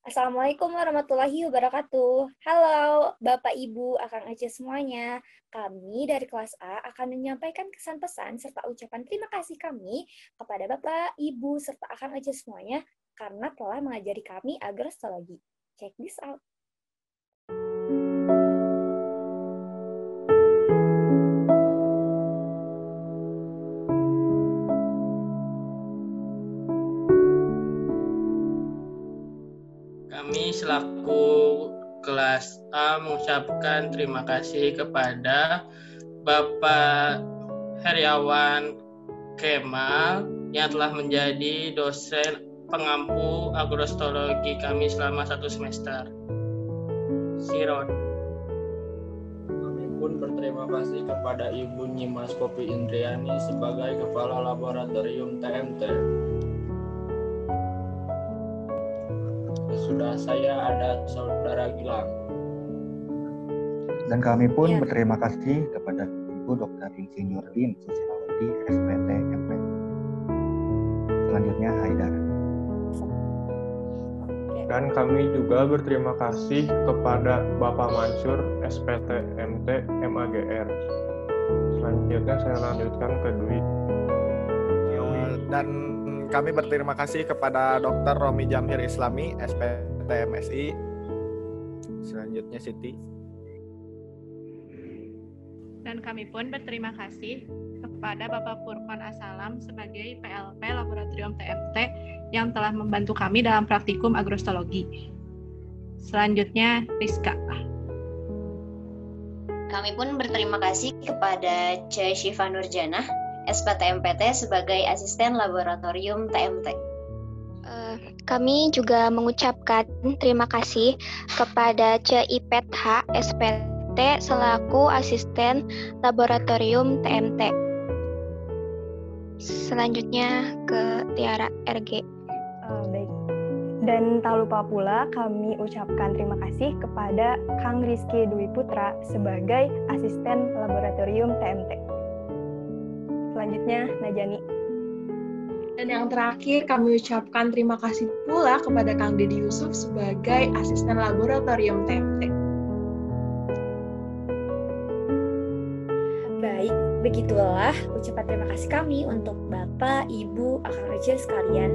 Assalamualaikum warahmatullahi wabarakatuh. Halo Bapak Ibu, Akang Aceh semuanya. Kami dari kelas A akan menyampaikan kesan pesan serta ucapan terima kasih kami kepada Bapak, Ibu, serta Akang Aceh semuanya karena telah mengajari kami agrostologi. Check this out. Kami selaku kelas A mengucapkan terima kasih kepada Bapak Heriawan Kemal yang telah menjadi dosen pengampu agrostologi kami selama 1 semester. Siron. Kami pun berterima kasih kepada Ibu Nyimas Popi Indriani sebagai Kepala Laboratorium TMT. Sudah saya ada Saudara Gilang. Dan kami pun berterima kasih kepada Ibu Dr. Insinyur Lin Susilawati, SPT MP. Selanjutnya Haidar. Dan kami juga berterima kasih kepada Bapak Mansur, SPT MT MAGR. Selanjutnya saya lanjutkan ke Dwi. Dan kami berterima kasih kepada Dr. Romi Jamhir Islami, SPT MSI. Selanjutnya Siti. Dan kami pun berterima kasih kepada Bapak Furqan Asalam sebagai PLP Laboratorium TMT yang telah membantu kami dalam praktikum agrostologi. Selanjutnya Rizka. Kami pun berterima kasih kepada C. Syifa Nurjanah, SPT MPT sebagai Asisten Laboratorium TMT. Kami juga mengucapkan terima kasih kepada C. Ipet H, SPT selaku Asisten Laboratorium TMT. Selanjutnya ke Tiara RG. Baik. Dan tak lupa pula kami ucapkan terima kasih kepada Kang Rizky Dwi Putra sebagai Asisten Laboratorium TMT. Selanjutnya Najani. Dan yang terakhir kami ucapkan terima kasih pula kepada Kang Dedi Yusuf sebagai Asisten Laboratorium TMT. Baik, begitulah ucapan terima kasih kami untuk Bapak, Ibu, Akang Aceh sekalian.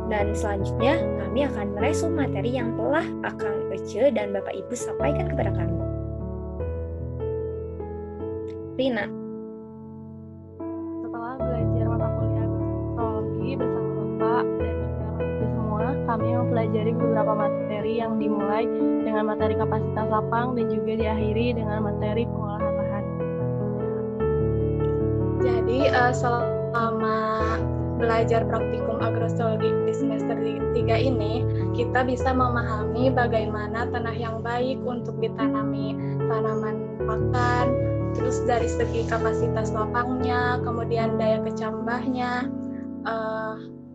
Dan selanjutnya kami akan meresum materi yang telah Akang Aceh dan Bapak Ibu sampaikan kepada kami. Rina. Setelah belajar mata kuliah agrostologi bersama Bapak dan juga mahasiswa semua, kami mempelajari beberapa materi yang dimulai dengan materi kapasitas lapang dan juga diakhiri dengan materi pengolahan lahan. Jadi selama belajar praktikum agrostologi di semester 3 ini, kita bisa memahami bagaimana tanah yang baik untuk ditanami tanaman pakan, terus dari segi kapasitas lapangnya, kemudian daya kecambahnya,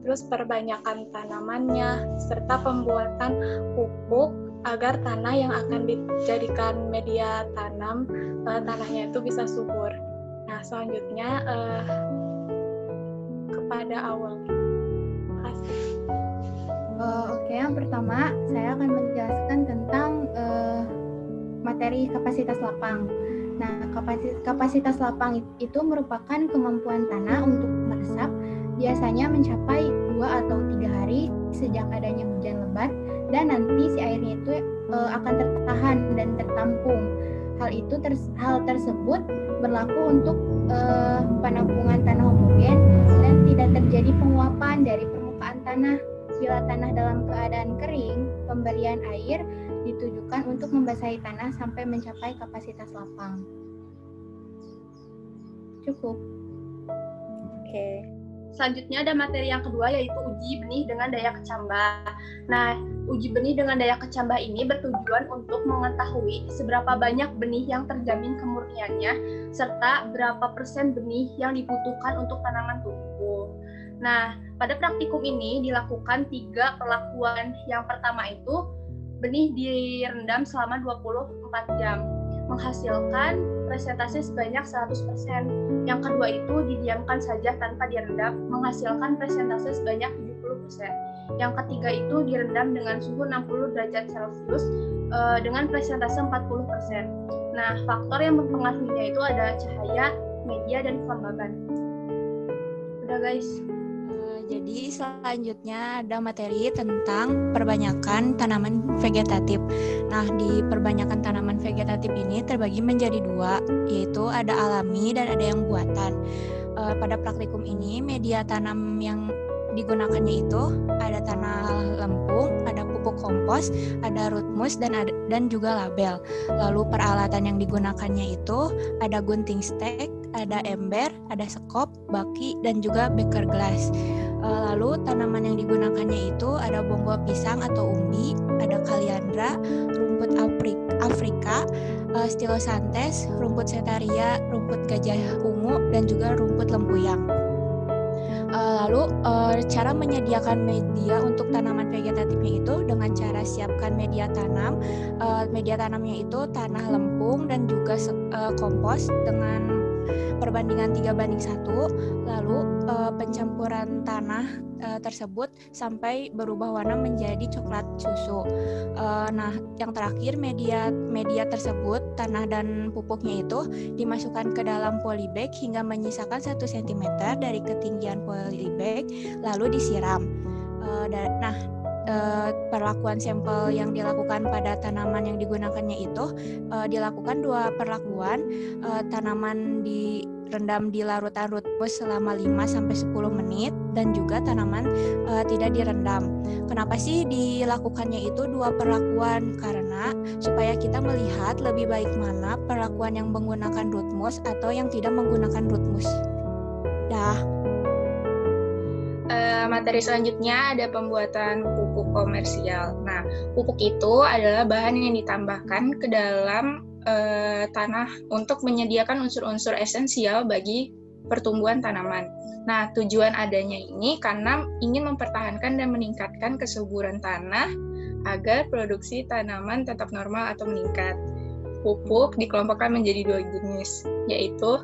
terus perbanyakan tanamannya, serta pembuatan pupuk agar tanah yang akan dijadikan media tanam, tanahnya itu bisa subur. Nah, selanjutnya kepada Awal. Terima kasih. Oke, yang pertama saya akan menjelaskan tentang materi kapasitas lapang. Nah, kapasitas lapang itu merupakan kemampuan tanah untuk meresap, biasanya mencapai 2 atau 3 hari sejak adanya hujan lebat, dan nanti si airnya itu akan tertahan dan tertampung. Hal tersebut berlaku untuk penampungan tanah homogen dan tidak terjadi penguapan dari permukaan tanah. Bila tanah dalam keadaan kering, pemberian air ditujukan untuk membasahi tanah sampai mencapai kapasitas lapang. Cukup. Oke. Selanjutnya ada materi yang kedua, yaitu uji benih dengan daya kecambah. Nah, uji benih dengan daya kecambah ini bertujuan untuk mengetahui seberapa banyak benih yang terjamin kemurniannya, serta berapa persen benih yang dibutuhkan untuk tanaman tumbuh. Nah, pada praktikum ini dilakukan 3 perlakuan. Yang pertama itu, benih direndam selama 24 jam, menghasilkan presentasi sebanyak 100%. Yang kedua itu didiamkan saja tanpa direndam, menghasilkan presentasi sebanyak 70%. Yang ketiga itu direndam dengan suhu 60 derajat Celcius dengan presentase 40%. Nah, faktor yang mempengaruhinya itu ada cahaya, media, dan kelembaban. Udah guys. Jadi selanjutnya ada materi tentang perbanyakan tanaman vegetatif. Nah, di perbanyakan tanaman vegetatif ini terbagi menjadi dua, yaitu ada alami dan ada yang buatan. Pada praktikum ini, media tanam yang digunakannya itu ada tanah lempung, ada pupuk kompos, ada rootmus, dan juga label. Lalu peralatan yang digunakannya itu ada gunting stek, ada ember, ada sekop, baki, dan juga beker glass. Lalu tanaman yang digunakannya itu ada bonggol pisang atau umbi, ada kaliandra, rumput Afrika, stilosantes, rumput setaria, rumput gajah ungu, dan juga rumput lempuyang. Lalu cara menyediakan media untuk tanaman vegetatifnya itu dengan cara siapkan media tanam. Media tanamnya itu tanah lempung dan juga kompos dengan perbandingan 3:1. Lalu pencampuran tanah tersebut sampai berubah warna menjadi coklat susu. Nah, yang terakhir media tersebut, tanah dan pupuknya itu dimasukkan ke dalam polybag hingga menyisakan 1 cm dari ketinggian polybag, lalu disiram. Perlakuan sampel yang dilakukan pada tanaman yang digunakannya itu dilakukan 2 perlakuan. Tanaman direndam di larutan rootmus selama 5-10 menit dan juga tanaman tidak direndam. Kenapa sih dilakukannya itu 2 perlakuan? Karena supaya kita melihat lebih baik mana perlakuan yang menggunakan rootmus atau yang tidak menggunakan rootmus. Materi selanjutnya ada pembuatan pupuk komersial. Nah, pupuk itu adalah bahan yang ditambahkan ke dalam tanah untuk menyediakan unsur-unsur esensial bagi pertumbuhan tanaman. Nah, tujuan adanya ini karena ingin mempertahankan dan meningkatkan kesuburan tanah agar produksi tanaman tetap normal atau meningkat. Pupuk dikelompokkan menjadi 2 jenis, yaitu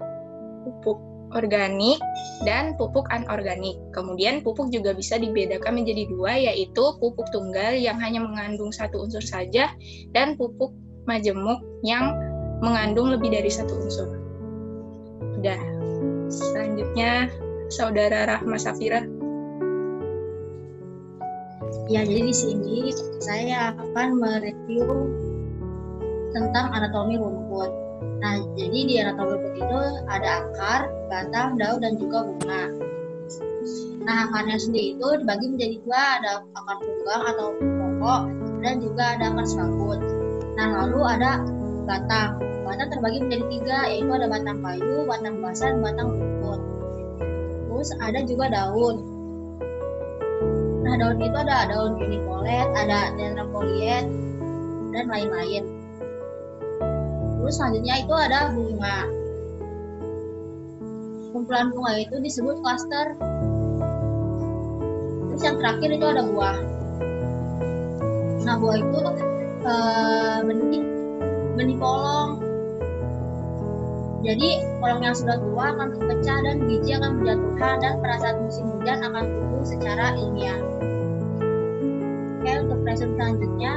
pupuk organik dan pupuk anorganik. Kemudian pupuk juga bisa dibedakan menjadi 2, yaitu pupuk tunggal yang hanya mengandung 1 unsur saja dan pupuk majemuk yang mengandung lebih dari 1 unsur. Udah. Selanjutnya Saudara Rahma Safira. Ya, jadi di sini saya akan mereview tentang anatomi rumput. Nah, jadi di anatomi rumput itu ada akar, batang, daun, dan juga bunga. Nah, akarnya sendiri itu dibagi menjadi 2, ada akar tunggang atau pokok, dan juga ada akar serabut. Nah, lalu ada batang. Batang terbagi menjadi 3, yaitu ada batang kayu, batang basah, dan batang rumput. Terus ada juga daun. Nah, daun itu ada daun unipolet, ada dendropoliet, dan lain-lain. Terus selanjutnya itu ada bunga. Kumpulan bunga itu disebut klaster. Terus yang terakhir itu ada buah. Nah, buah itu benih polong. Jadi polong yang sudah tua akan terpecah dan biji akan berjatuhan, dan pada saat musim hujan akan tumbuh secara ilmiah. Oke, untuk presentasi selanjutnya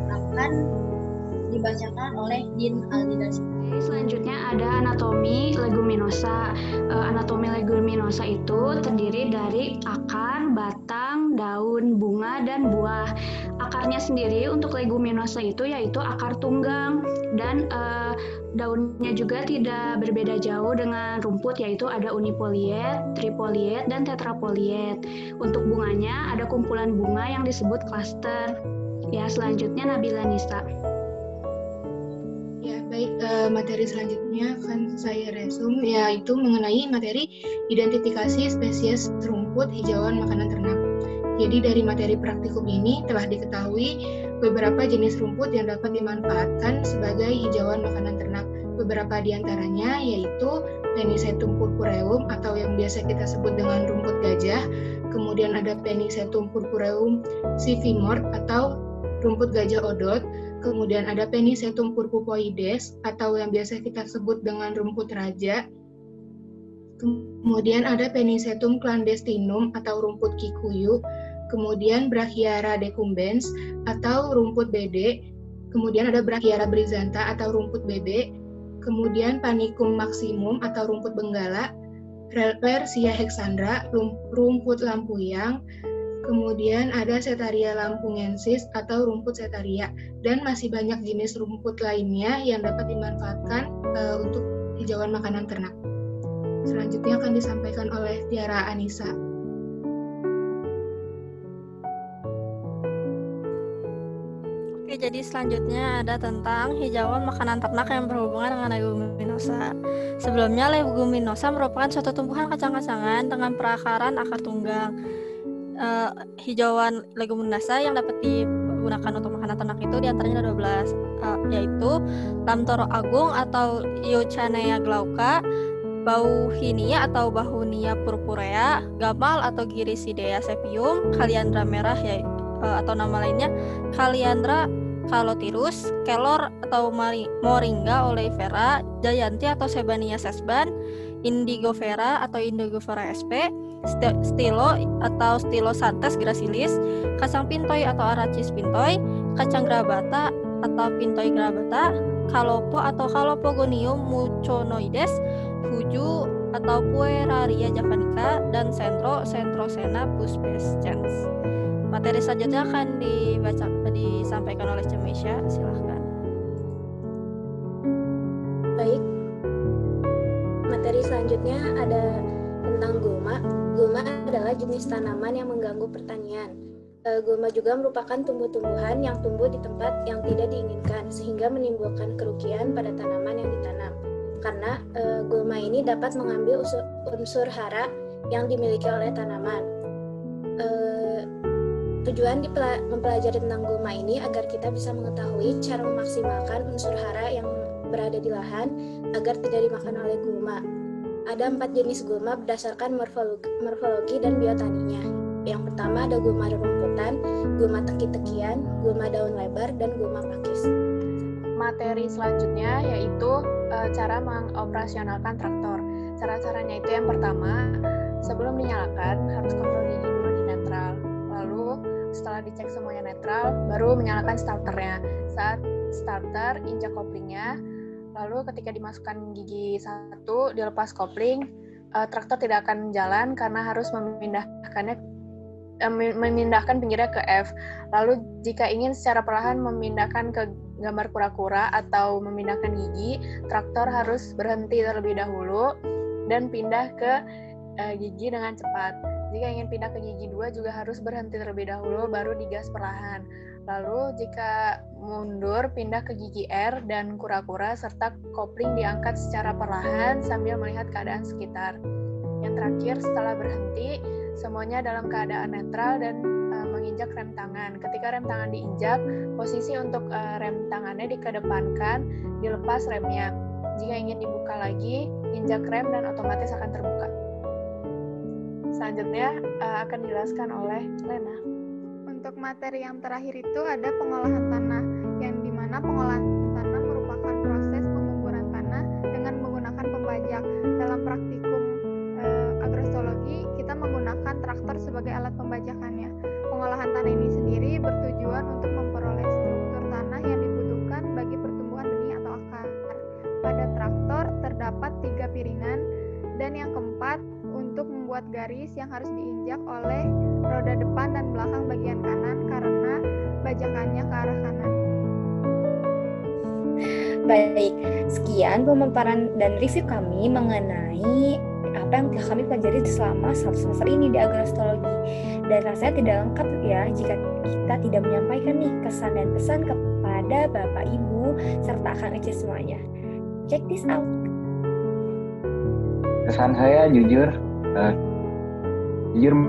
akan dibacakan oleh Din Aldidasi. Selanjutnya ada anatomi leguminosa. Anatomi leguminosa itu terdiri dari akar, batang, daun, bunga, dan buah. Akarnya sendiri untuk leguminosa itu yaitu akar tunggang, dan daunnya juga tidak berbeda jauh dengan rumput, yaitu ada unipoliet, tripoliet, dan tetrapoliet. Untuk bunganya ada kumpulan bunga yang disebut klaster. Ya, selanjutnya Nabila Nisa. Baik, materi selanjutnya akan saya resum, yaitu mengenai materi identifikasi spesies rumput hijauan makanan ternak. Jadi dari materi praktikum ini telah diketahui beberapa jenis rumput yang dapat dimanfaatkan sebagai hijauan makanan ternak. Beberapa di antaranya yaitu Penicetum purpureum atau yang biasa kita sebut dengan rumput gajah, kemudian ada Penicetum purpureum sivimort atau rumput gajah odot, kemudian ada Penicetum purpupoides atau yang biasa kita sebut dengan rumput raja. Kemudian ada Penicetum clandestinum atau rumput kikuyu. kemudian Brachyara decumbens atau rumput bede, kemudian ada Brachyara brizantha atau rumput bebe, kemudian Panicum maximum atau rumput benggala, Rersia hexandra, rumput lampuyang, kemudian ada Setaria lampungensis atau rumput setaria, dan masih banyak jenis rumput lainnya yang dapat dimanfaatkan untuk hijauan makanan ternak. Selanjutnya akan disampaikan oleh Tiara Anissa. Oke, jadi selanjutnya ada tentang hijauan makanan ternak yang berhubungan dengan leguminosa. Sebelumnya, leguminosa merupakan suatu tumbuhan kacang-kacangan dengan perakaran akar tunggang. Hijauan leguminosa yang dapat digunakan untuk makanan ternak itu diantaranya ada 12, yaitu Lamtoro agung atau Euchanea glauca, Bauhinia atau Bahunia purpurea, Gamal atau Gyrisidea sepium, Kaliandra merah atau nama lainnya Kaliandra calotirus, Kelor atau Moringa oleifera, Jayanti atau Sebania sesban, Indigofera atau Indigofera sp, Stilo atau Stylosantes gracilis, kacang pintoi atau Arachis pintoi, kacang grabata atau Pintoi grabata, Kalopo atau Calopogonium muconoides, Fuju atau Pueraria javanica, dan Centrosena pubescens. Materi selanjutnya akan disampaikan oleh Cemisha, silahkan. Baik, materi selanjutnya ada tentang gulma. Gulma adalah jenis tanaman yang mengganggu pertanian. Gulma juga merupakan tumbuh-tumbuhan yang tumbuh di tempat yang tidak diinginkan, sehingga menimbulkan kerugian pada tanaman yang ditanam. Karena gulma ini dapat mengambil unsur hara yang dimiliki oleh tanaman. Tujuan mempelajari tentang gulma ini agar kita bisa mengetahui cara memaksimalkan unsur hara yang berada di lahan agar tidak dimakan oleh gulma. Ada 4 jenis gulma berdasarkan morfologi dan biotaninya. Yang pertama ada gulma rumputan, gulma teki-tekian, gulma daun lebar, dan gulma pakis. Materi selanjutnya yaitu cara mengoperasionalkan traktor. Cara-caranya itu yang pertama, sebelum dinyalakan harus kontrol gigi dulu di netral. Lalu setelah dicek semuanya netral, baru menyalakan starternya. Saat starter, injak koplingnya. Lalu ketika dimasukkan gigi 1, dilepas kopling, traktor tidak akan jalan karena harus memindahkan pinggirnya ke F. Lalu jika ingin secara perlahan memindahkan ke gambar kura-kura atau memindahkan gigi, traktor harus berhenti terlebih dahulu dan pindah ke gigi dengan cepat. Jika ingin pindah ke gigi 2 juga harus berhenti terlebih dahulu baru digas perlahan. Lalu jika mundur pindah ke gigi R dan kura-kura serta kopling diangkat secara perlahan sambil melihat keadaan sekitar. Yang terakhir, setelah berhenti semuanya dalam keadaan netral dan menginjak rem tangan. Ketika rem tangan diinjak, posisi untuk rem tangannya dikedepankan, dilepas remnya. Jika ingin dibuka lagi, injak rem dan otomatis akan terbuka. Selanjutnya akan dijelaskan oleh Lena. Untuk materi yang terakhir itu ada pengolahan tanah, yang dimana pengolahan tanah merupakan proses pengukuran tanah dengan menggunakan pembajak. Dalam praktikum agrostologi, kita menggunakan traktor sebagai alat pembajakannya. Pengolahan tanah ini sendiri bertujuan untuk memperoleh struktur tanah yang dibutuhkan bagi pertumbuhan benih atau akar. Pada traktor terdapat 3 piringan, dan yang keempat untuk membuat garis yang harus diinjak oleh roda depan dan belakang bagian kanan karena bajakannya ke arah kanan. Baik, sekian pemaparan dan review kami mengenai apa yang telah kami pelajari selama 1 semester ini di agrostologi. Dan rasanya tidak lengkap ya jika kita tidak menyampaikan nih kesan dan pesan kepada Bapak Ibu serta Akang Ece semuanya. Check this out. Kesan saya jujur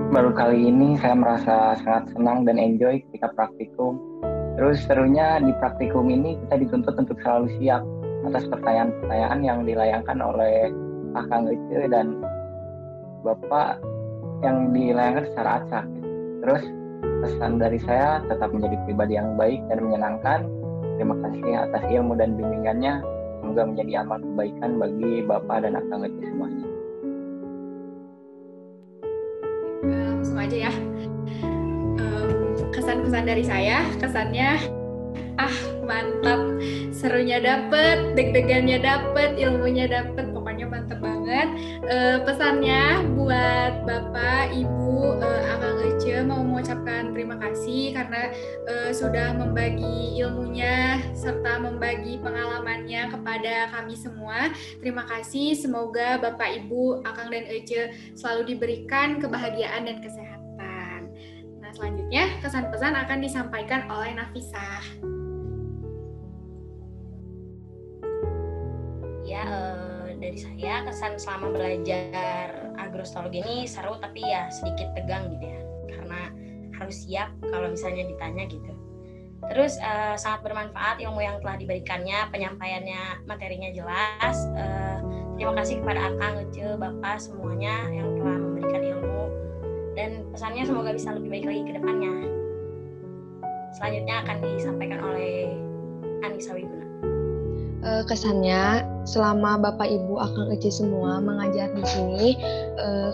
baru kali ini saya merasa sangat senang dan enjoy ketika praktikum. Terus serunya di praktikum ini kita dituntut untuk selalu siap atas pertanyaan-pertanyaan yang dilayangkan oleh Akang Ece dan Bapak yang dilayangkan secara acak. Terus pesan dari saya tetap menjadi pribadi yang baik dan menyenangkan. Terima kasih atas ilmu dan bimbingannya. Semoga menjadi amal kebaikan bagi Bapak dan Akang Ece semuanya. Langsung aja ya. kesan-pesan dari saya, kesannya mantap, serunya dapet, deg-degannya dapet, ilmunya dapet, pokoknya mantap banget. Pesannya buat Bapak, Ibu, Akang Ece mau mengucapkan terima kasih karena sudah membagi ilmunya serta membagi pengalamannya kepada kami semua. Terima kasih, semoga Bapak, Ibu, Akang dan Ece selalu diberikan kebahagiaan dan kesehatan. Nah, selanjutnya kesan pesan akan disampaikan oleh Nafisah. Ya, dari saya kesan selama belajar agrostologi ini seru tapi ya sedikit tegang gitu ya, karena harus siap kalau misalnya ditanya gitu. Terus sangat bermanfaat ilmu yang telah diberikannya, penyampaiannya, materinya jelas. Terima kasih kepada Akang, Ece, Bapak semuanya yang telah memberikan ilmu, dan pesannya semoga bisa lebih baik lagi ke depannya. Selanjutnya akan disampaikan oleh Anissa Wiguna. Kesannya selama Bapak Ibu Akang Ece semua mengajar di sini,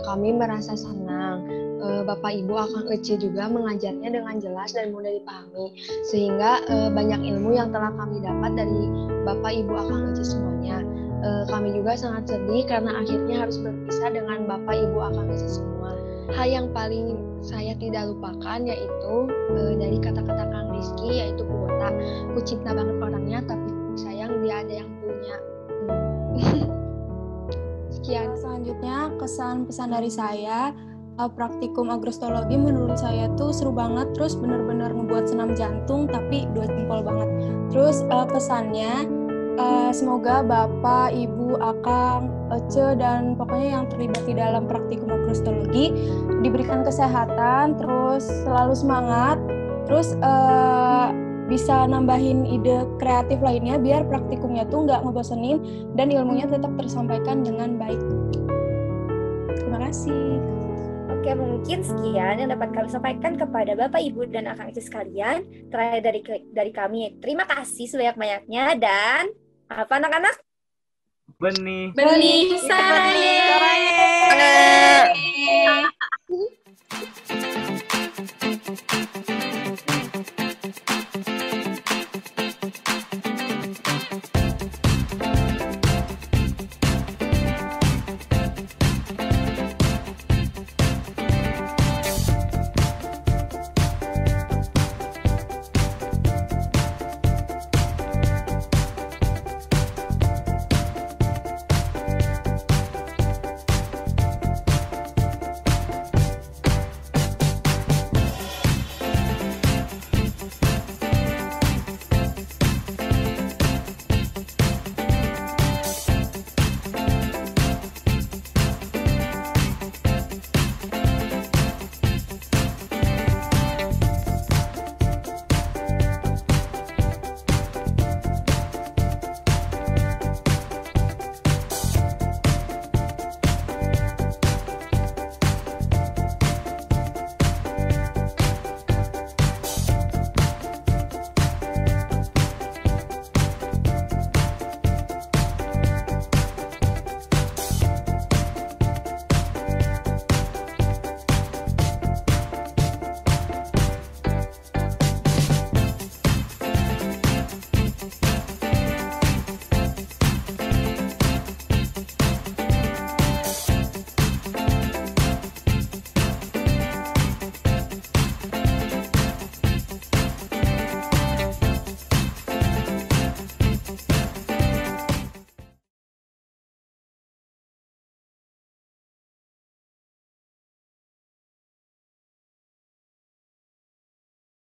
kami merasa senang. Bapak Ibu Akang Ece juga mengajarnya dengan jelas dan mudah dipahami, sehingga banyak ilmu yang telah kami dapat dari Bapak Ibu Akang Ece semuanya. Kami juga sangat sedih karena akhirnya harus berpisah dengan Bapak Ibu Akang Ece semua. Hal yang paling saya tidak lupakan yaitu dari kata-kata Kang Rizky, yaitu kuota. Ku cinta banget orangnya tapi sayang dia ada yang punya. Sekian. Selanjutnya kesan pesan dari saya, praktikum agrostologi menurut saya tuh seru banget, terus bener-bener ngebuat senam jantung tapi 2 jempol banget. Terus pesannya semoga Bapak, Ibu, Akang, Ece, dan pokoknya yang terlibat di dalam praktikum agrostologi diberikan kesehatan, terus selalu semangat, terus bisa nambahin ide kreatif lainnya biar praktikumnya tuh nggak ngebosenin dan ilmunya tetap tersampaikan dengan baik. Terima kasih. Oke, mungkin sekian yang dapat kami sampaikan kepada Bapak, Ibu, dan Akang Ece sekalian. Terakhir dari kami, terima kasih sebanyak-banyaknya, dan apa anak-anak? Benih Saraya.